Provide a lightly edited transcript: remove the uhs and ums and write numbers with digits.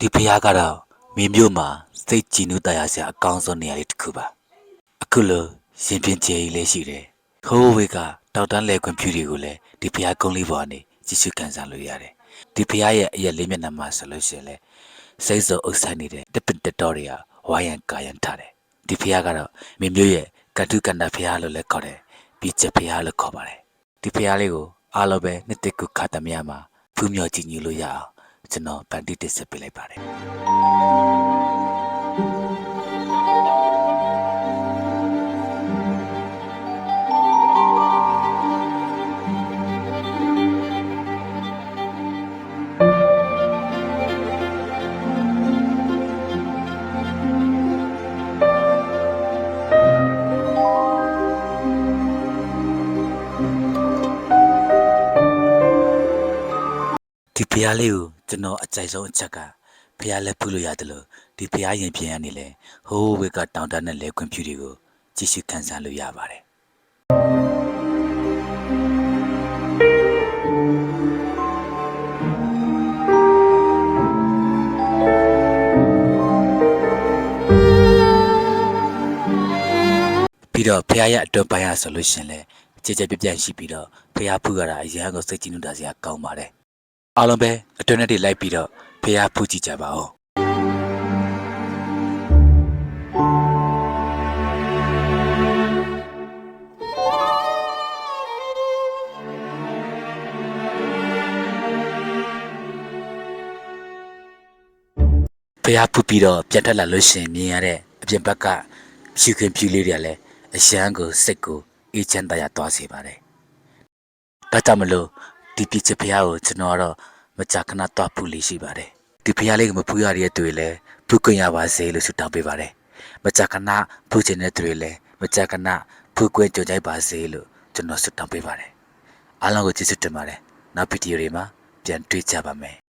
ဒီဖရားကတော့မင်းမျိုးမှာစိတ်ကြည်နူးတရားစရာအကောင်းဆုံးနေရာလေးတစ်ခုပါအခုလိုရှင်ပြင်းကျဲကြီးလေးရှိတယ်ဟိုးဝေကတောက်တန်းလဲခွင့်ဖြူတွေကိုလည်းဒီဖရားကုန်းလေးပေါ်ကနေကြည့်ရှုကန်စားလို့ရတယ်ဒီဖရားရဲ့အရက်လေးမျက်နှာမှာဆိုလို့ရှိရင်လေစိတ်စုံအုပ်ဆိုင်နေတဲ့တပင်တတော်တွေကဝိုင်းရန်ကာယံထားတယ်ဒီဖရားကတော့မင်းမျိုးရဲ့ကတုကန္တာဖရားလို့လည်းခေါ်တယ်ပြီးချက်ဖရားလို့ခေါ်ပါတယ်ဒီဖရားလေးကိုအားလုံးပဲနှစ်သက်ကူခါတမရမှာဖူးမြော်ကြည့်ညူလို့ရအောင်ကျွန်တော်ပန်တီတစ်ဆက်ပေးလိုက်ပါတယ်ဒီဖရားလေးကိုကျွန်တော်အကြိုက်ဆုံးအချက်ကဖရားလက်ဖူးလို့ရတယ်လို့ဒီဖရားရင်ပြင်ရနေလေဟိုးဝေကတောင်တန်းနဲ့လဲခွင့်ဖြူတွေကိုကြည့်ရှုခန်းစားလို့ရပါတယ်ပြီးတော့ဖရားရဲ့အတွန်းပိုင်းရဆိုလို့ရှင်လေကြည်ကြပြပြရှိပြီးတော့ဖရားဖူးရတာအရန်ကိုစိတ်ကြည်နူးတာစရာကောင်းပါတယ်အားလုံးပဲအတွင်းနဲ့တွေလိုက်ပြီးတော့ဖရားဖူးကြည့်ကြပါဦးဖရားဖူးပြီးတော့ပြန်ထွက်လာလို့ရှင်မြင်ရတဲ့အပြင်ဘက်ကဖြူခင်ဖြူလေးတွေလည်းအရန်ကိုစိတ်ကိုအေးချမ်းတရားသွားစေပါတယ်ဒါကြောင့်မလို့ဒီပြစ်ချဖရားကိုကျွန်တော်ကတော့မကြာခဏတွားဖူးလေးရှိပါတယ်ဒီဖရားလေးကိုမဖူးရတဲ့သူတွေလည်းဖူးခွင့်ရပါစေလို့ဆုတောင်းပေးပါတယ်မကြာခဏဖူးချင်တဲ့သူတွေလည်းမကြာခဏဖူးခွင့်ကြိုကြိုက်ပါစေလို့ကျွန်တော်ဆုတောင်းပေးပါတယ်အားလုံးကိုကျေးဇူးတင်ပါတယ်နောက်ဗီဒီယိုတွေမှာပြန်တွေ့ကြပါမယ်